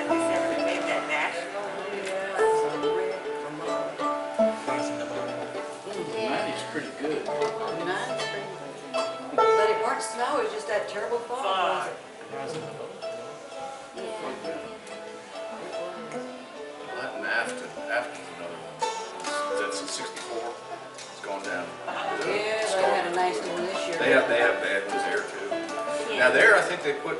77, they made that national. Ninety's pretty good. Mine's pretty good. But it weren't snow, it was just that terrible fog, was it? That NAFTA, NAFTA's another one. That's a 64. It's gone down. Yeah, they had a nasty one this year. They have bad ones there too. Now there, I think they put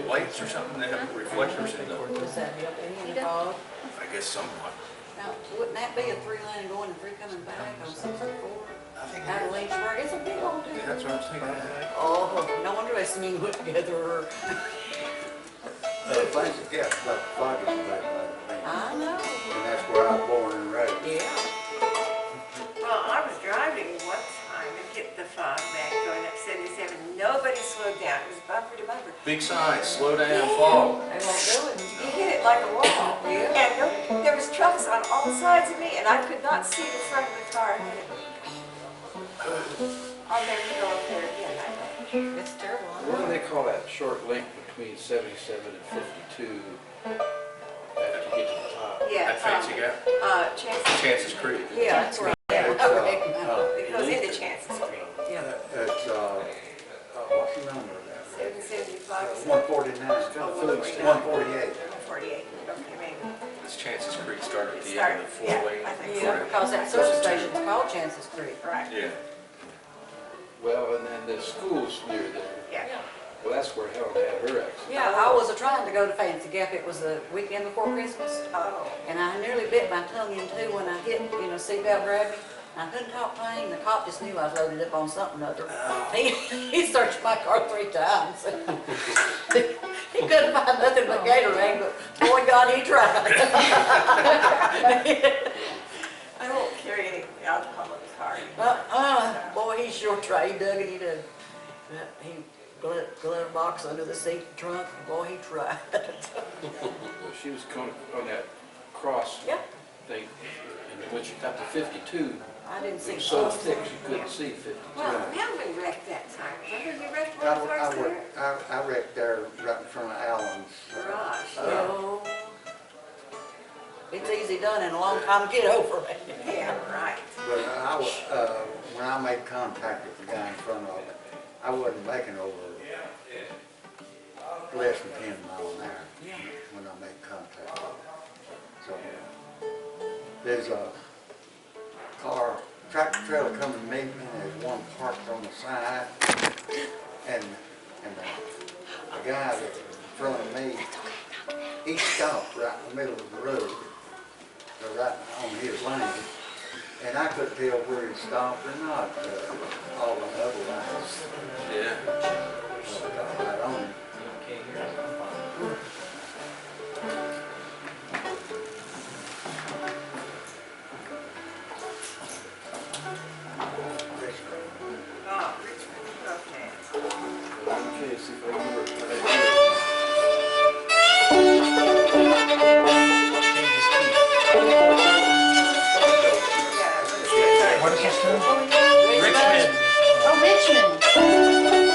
lights or something. They have reflectors in them. Does that help any in the fog? I guess somewhat. Now, wouldn't that be a 3-lane going and 3 coming back on 64? I think Out of Lynchburg, it's a big old yeah, deal. that's what I'm thinking. Oh, no wonder they sing put together. Yeah, like fog is bad, I know. and that's where I was born and raised. Yeah. Well, I was driving one time and hit the fog bank going up 77. Nobody slowed down. It was bumper to bumper. Big sign, slow down, fog. They won't do it. You hit it like a wall. Yeah. And there was trucks on all sides of me, and I could not see the front of the car. I'll never go up there again, I think. It's terrible. What do they call that short link between 77 and 52 after you get to the top? Yeah. That fancy gap. Chances Creek. Yeah, that's right. Yeah, It's, I recognize It goes into Chances Creek. it. Yeah. It's, what's the number of that? 775. 149. Oh, 148. 48. Okay, maybe. This Chances Creek started at the end of the four-way. Yeah, I think Yeah, because that social station's called Chances Creek. Right. Yeah. Well, and then the school's near there. Yeah. Well, that's where Helen had her accident. Yeah, I was trying to go to Fancy Gap. It was the weekend before Christmas. Oh. And I nearly bit my tongue in two when I hit, seatbelt grabbed me. I couldn't talk plain. The cop just knew I was loaded up on something or other. He searched my car 3 times. He couldn't find nothing but Gatorade, but boy, God, he tried. I won't carry any alcohol in the car. Boy, he sure tried. He dug and he dug. He glove box under the seat, trunk. Boy, he tried. Well, she was on that cross Yeah, thing, and when she got to 52, I didn't it see. was so thick she couldn't see 52. Well, Melvin wrecked that time. Remember you wrecked one I cars there? wrecked there right in front of Allen's. Gosh. Oh, it's easy done and a long time to get over it. Yeah, right. But I was, when I made contact with the guy in front of it, I wasn't making over less than 10 miles an hour when I made contact with it. So there's a tractor trailer coming to meet me, and there's one parked on the side, and the guy that's in front of me, he stopped right in the middle of the road, or right on his lane, and I couldn't tell where he stopped or not, all the other lines. Yeah. Right on him. Oh, Richmond, okay. Okay, see if I remember. Yeah, What is this town? Richmond. Oh, Richmond.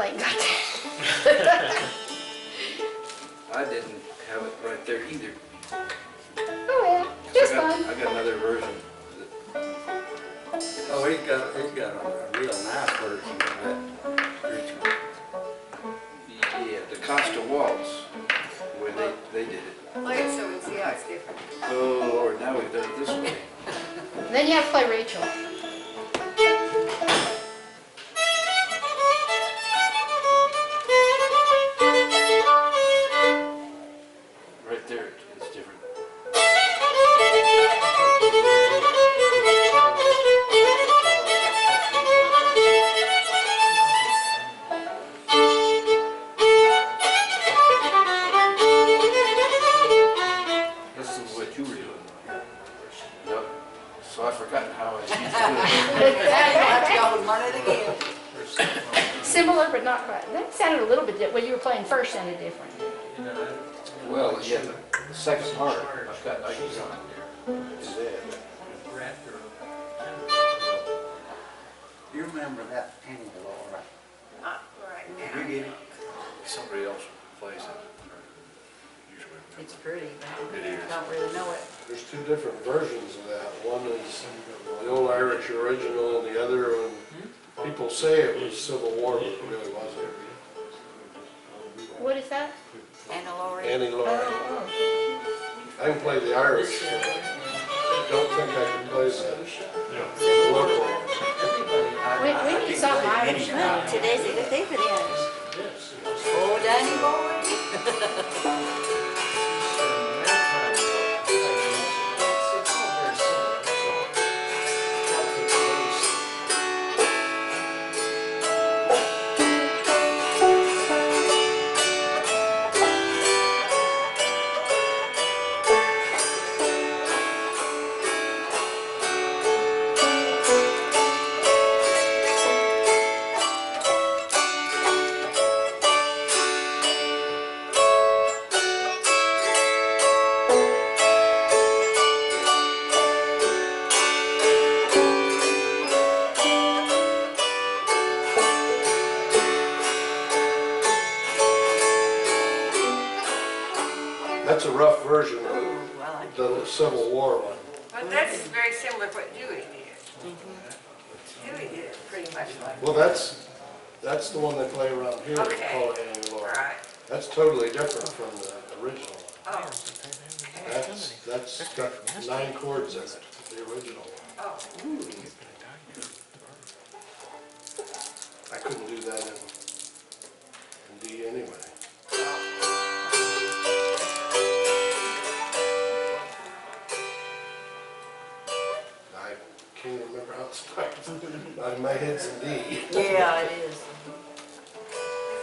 still ain't got that. I didn't have it right there either. Oh yeah, just fine. I got another version. Oh, he's got a real nice version of that ritual. Yeah, the Costa Waltz, where they did it. Play it so we can see how it's different. Oh Lord, now we've done it this way. Then you have to play Rachel. Right there, it's different. This is what you were doing. Yep. So I've forgotten how I used to do it. Now you'll have to go and learn it again. Similar, but not quite. That sounded a little bit different. What you were playing first sounded different. Well, yeah, the second part, I've got Nikes on it. Is that? You remember that penny, Laura? Right Did now. you get it? Somebody else plays it. Usually. It's pretty, but It I is. don't really know it. There's two different versions of that. One is the old Irish original, and the other one, people say it was Civil War, but it really wasn't. What is that? Anna Laurie. Annie Laurie. I can play the Irish, but I don't think I can play the local. We need something Irish. No, today's a good day for the Irish. Oh, Danny boy. That's a rough version of Ooh, I like it. the Civil War one. But that's very similar to what Dewey did. Dewey did it pretty much like. Well, that's the one they play around here, Okay. called Annie Laurie. Right. That's totally different from the original one. Oh, okay. That's got 9 chords in it, the original one. Oh, I couldn't do that in D anyway. I can't remember how it starts. My head's in D. Yeah, it is.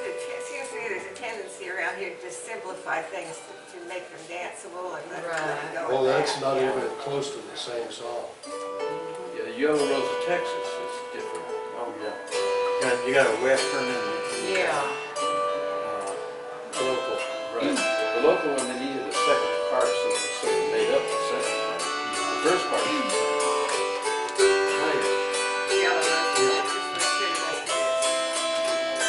It seems to me there's a tendency around here to just simplify things to make them danceable and let Right. them go. Well, with that's that. not even close to the same song. Yeah, the Yellow Rose of Texas is different. Oh, yeah. You got a western and Yeah. Local. Right. The local one, they needed a second part, so they sort of made up the second part. The first part. Yellow Rose, that's just pretty much it is.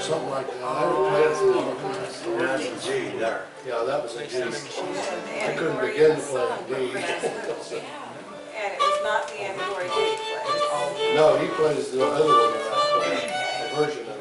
Something like that. I haven't played it for a long time. that's a G there. Yeah, that was a G. I couldn't begin to play D. And it was not the Annie Dewey plays. No, he plays the other one that I played, the version of it.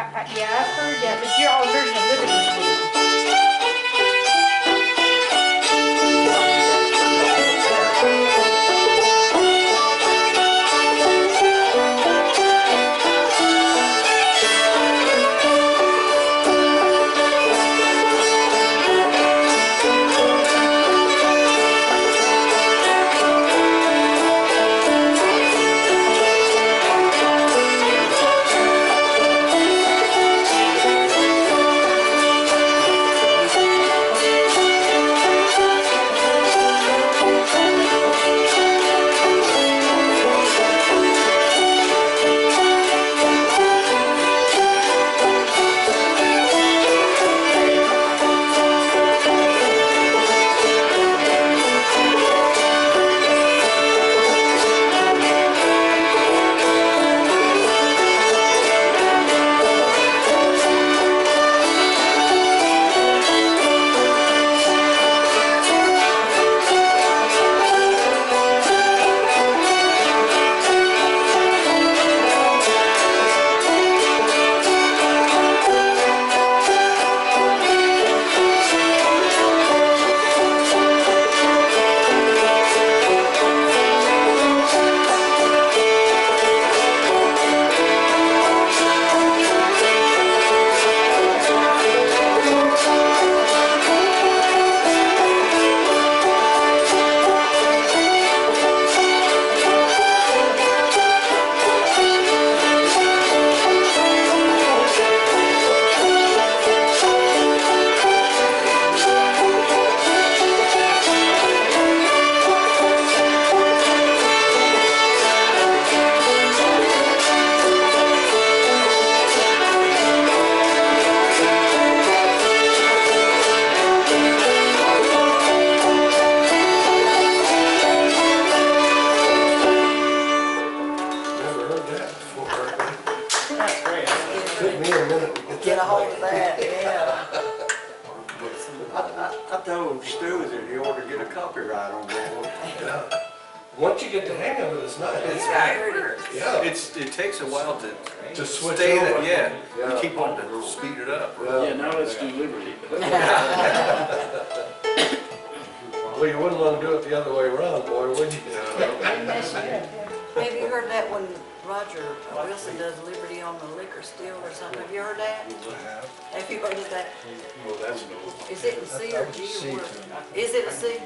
Yeah, I've heard that, but your old version of Liberty's good. Never heard that before. That's great. Took me a minute to Get a hold of that, yeah. I told Stu that he ought to get a copyright on that one. Yeah. Once you get the hang of it, it's nice. Yeah, Yeah. it takes a while To switch stay that, over. yeah. Yeah. You keep wanting to speed it up. Yeah, now let's do Liberty. Well, you wouldn't want to do it the other way around, boy, would you? That'd mess you up, yeah. Have you heard that when Roger Wilson does Liberty on the liquor still or something? Have you heard that? Have you heard of that? Well, that's no. Is it a C or G or what? Is it a C?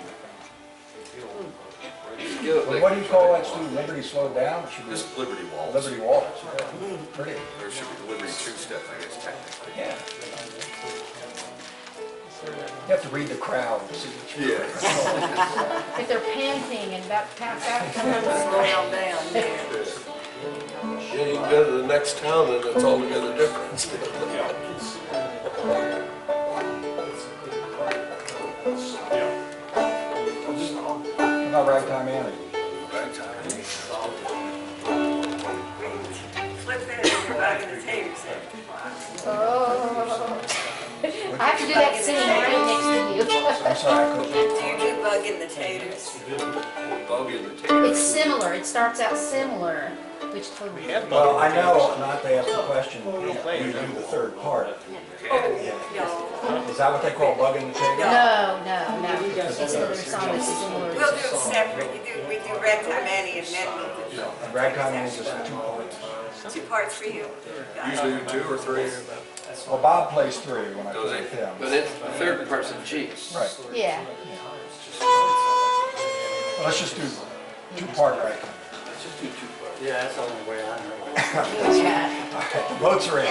Well, what do you call that, Stu? Liberty slowed down? It should be Just Liberty Walls. Liberty Walls. Pretty. There should be Liberty two-step, I guess, technically. Yeah. You have to read the crowd to see what you. Yeah. If they're panting and about to pass out. Slow down, yeah. Yeah, you can go to the next town and it's altogether different. How about Ragtime Annie? Flip that and you're back in the taters. Oh. I have to do that sitting right next to you. I'm sorry, I couldn't. Do you do bug in the taters? Bug in the tater. It's similar, it starts out similar, which totally. Well, I know not to ask the question, you do the third part. No. Is that what they call bugging the tater? No, no, no. It's another song that's similar. We'll do them separate. We do Ragtime Annie and then And Ragtime Annie is just 2 parts. two parts for you. Got it. Usually do 2 or 3. Well, Bob plays 3 when I Does play he? with him. But it's the third person chief. Right. Yeah. Well, let's just do 2-part Ragtime. Let's just do 2 parts. Yeah, that's the only way I know. Yeah. Votes are in.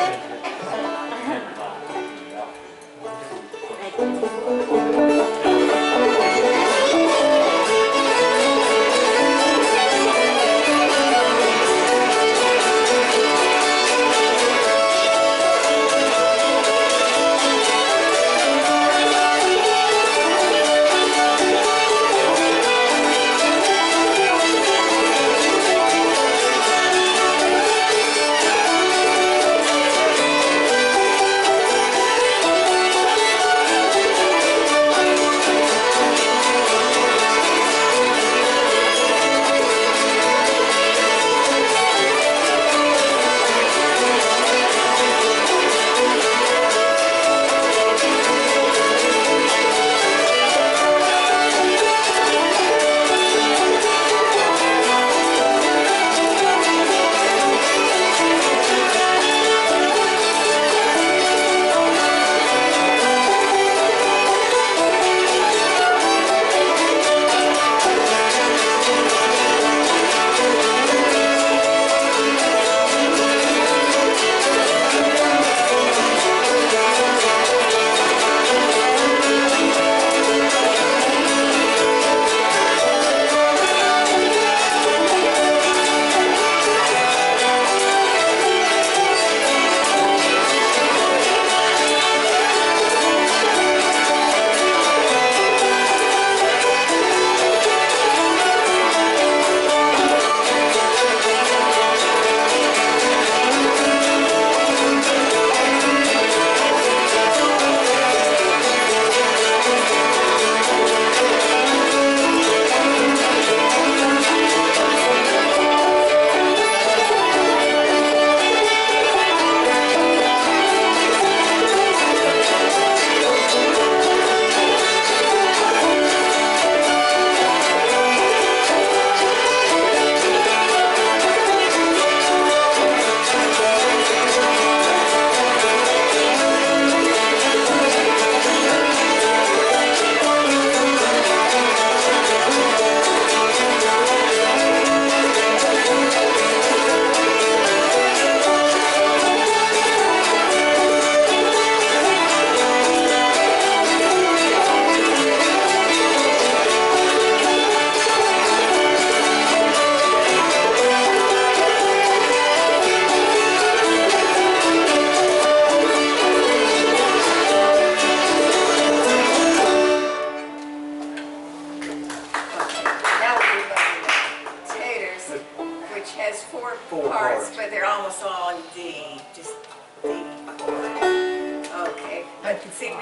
See,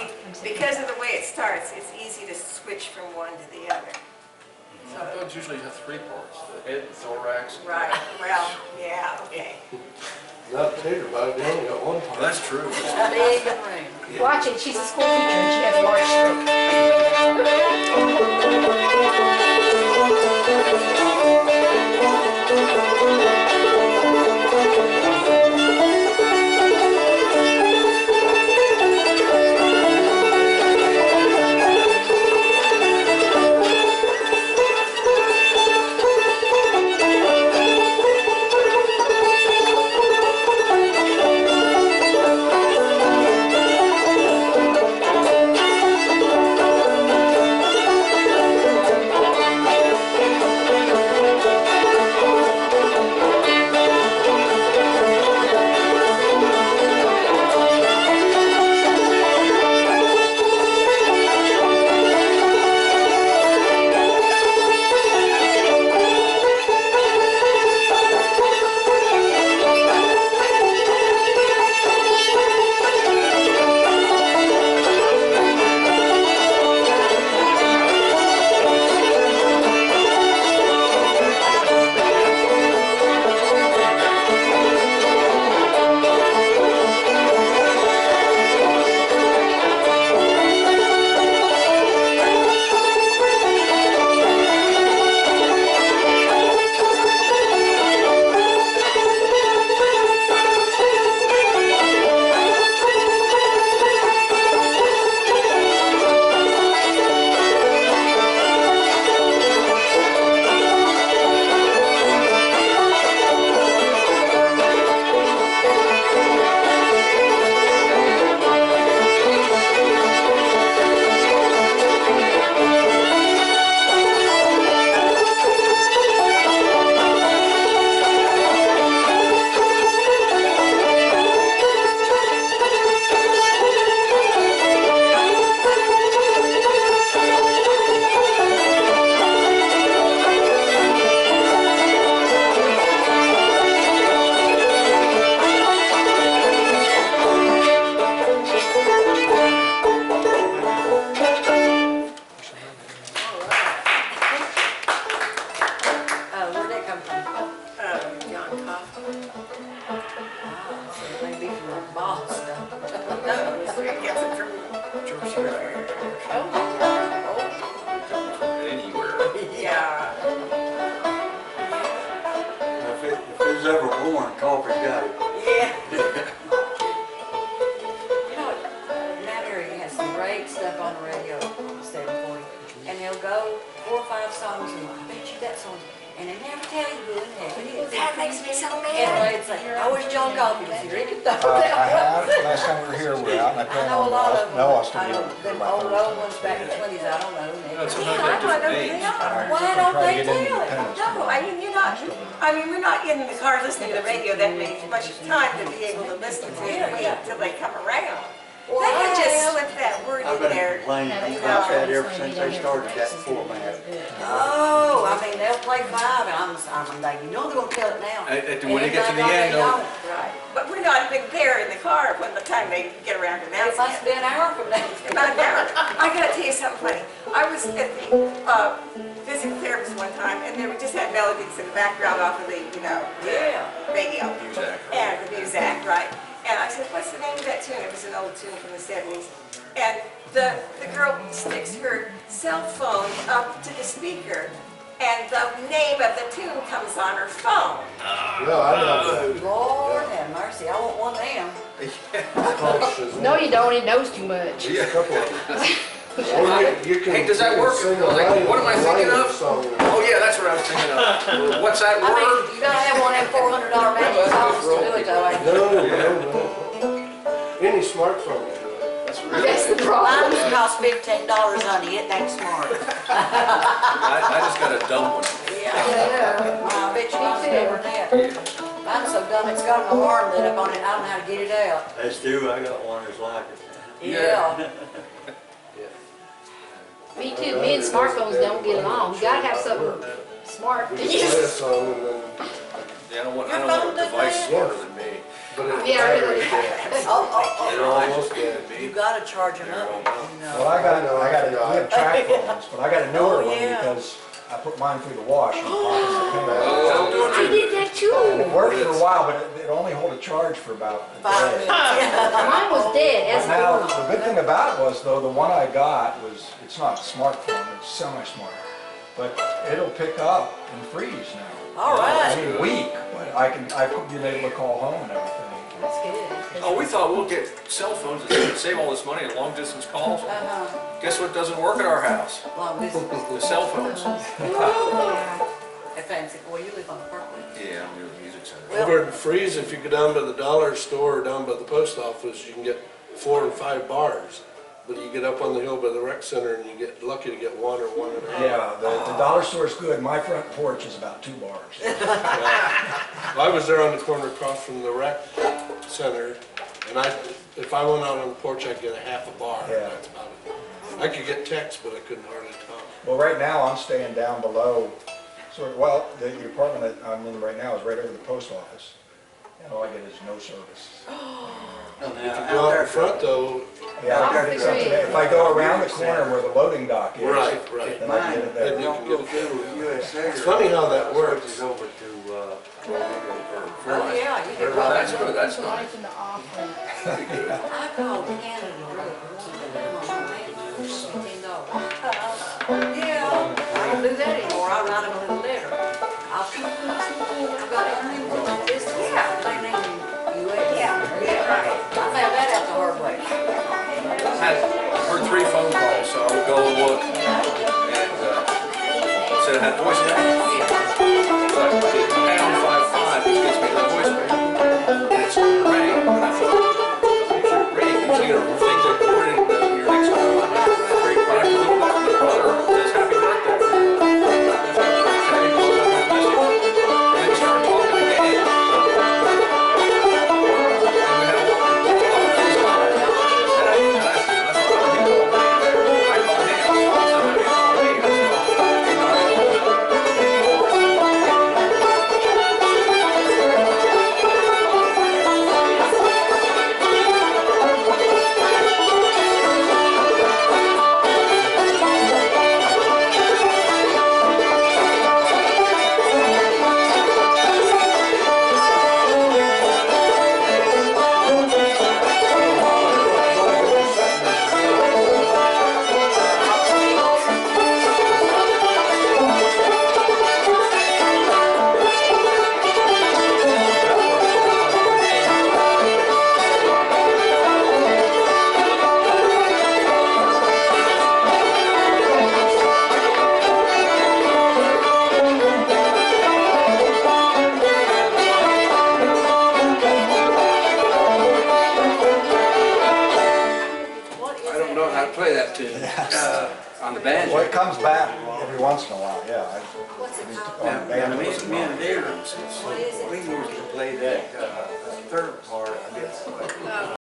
because of the way it starts, it's easy to switch from one to the other. Bugs usually have three parts, the head, the thorax. Right, well, yeah, okay. Not tater bug, they only got one Well, part. that's true. Big and round. Watch it, she's a school teacher and she has a large stroke. Where'd that come from? John Coffey. So it may be from Boston. So he gets it from Georgia. Anywhere. Yeah. If it's ever born, coffee got it. Yeah. You know, that area has some great stuff on the radio on 740. And they'll go 4 or 5 songs and I bet you that song. And they never tell you who in heck it is. That makes me so And mad. they'd say, I wish John Coffey was here. He could throw I that have, one. last time we were here, we were out in the I know a panel. lot of them. No, I still I know do. them old ones back in the 20s, I don't know. No, They- sometimes Yeah, I they want have to know who different they names. are. Why don't Try to they get tell into it? Independence. No, I mean, you're not, I mean, we're not in the car listening to the radio that much time to be able to listen to it and wait till they come around. They could just slip that word I've in been there. complaining about that ever since they started that format. Oh, I mean, they'll play 5 and I'm like, you know they're gonna tell it now. When they get to the end, they'll, Right, but we're not even there in the car when the time they get around to It announcing must it. be an hour from now. About an hour. I gotta tell you something funny. I was at the physical therapist one time, and they just had melodies in the background off of the, Yeah. radio. Muzak. And the Muzak, right? And I said, what's the name of that tune? It was an old tune from the 70s. And the girl sticks her cell phone up to the speaker, and the name of the tune comes on her phone. Yeah, I know Lord have mercy, I want one of them. that. No, you don't, it knows too much. A couple of them. Hey, does that work? Like, what am I thinking of? Oh, yeah, that's what I was thinking of. What's that I word? mean, you gotta have one of them $400 magic songs to do it though, ain't you? No. Any smartphone can do it. That's That's the really, problem. Mine cost $15, honey, it ain't smart. I just got a dumb one. Yeah. Yeah. I bet you mine's better than that. Mine's so dumb, it's got an alarm lit up on it, I don't know how to get it out. That's true, I got one that's like it. Yeah. Me too, me and smartphones don't get along. You gotta have something smart to We just play a use. song and then Yeah, I don't want a device smarter than me. But it was Yeah, really. battery dead. Oh, They're almost dead. you gotta charge them up, you know. Well, we have track phones, but I got a newer Oh, one yeah. because I put mine through the wash and pop in the pan. I did that And too. it worked for a while, but it only hold a charge for about a 5 day. minutes. Mine was dead, But as now, well. the good thing about it was though, the one I got was, it's not a smartphone, it's semi-smart. But it'll pick up and freeze now. All I right, mean, weak, but I've been able to call home and everything. that's good. Oh, we thought we'll get cell phones and save all this money on long distance calls. Guess what doesn't work at our house? Long distance. The cell phones. Hey, Fancy, boy, you live on the Parkway. Yeah, I'm doing the music center. Over in Freeze, if you go down by the dollar store or down by the post office, you can get 4 and 5 bars. But you get up on the hill by the rec center and you get lucky to get 1 or 1.5. Yeah, the dollar store's good. My front porch is about 2 bars. I was there on the corner across from the rec center, and if I went out on the porch, I'd get a half a bar. Yeah. That's about it. I could get text, but I couldn't hardly talk. Well, right now, I'm staying down below, well, the apartment that I'm in right now is right over the post office. And all I get is no service. If you go out in front though, Yeah, if I go around the corner where the loading dock is, right. then I get it there. Then you can get a USA. It's funny how that works. Switches over to, Oh, yeah, you can. That's good, that's nice. Life in the off ramp. I called Canada real $10. Yeah, I don't do that anymore. I write them a little letter. I've got everything on this. Yeah. They name you US. Yeah, right. I found that out the hard way. I heard 3 phone calls, so I would go and look, and said it had voicemail. So I did #55, which gets me the voicemail, and it's ring, and I thought, usually ring, usually your things are recorded in your next call. Very practical, but my brother says happy birthday. Okay, well, that message. And then we started talking again. And we had a I don't know how to play that tune on the banjo. Well, it comes back every once in a while, yeah. What's it called? On the banjo. me and David, What is it? we used to play that third part, I guess.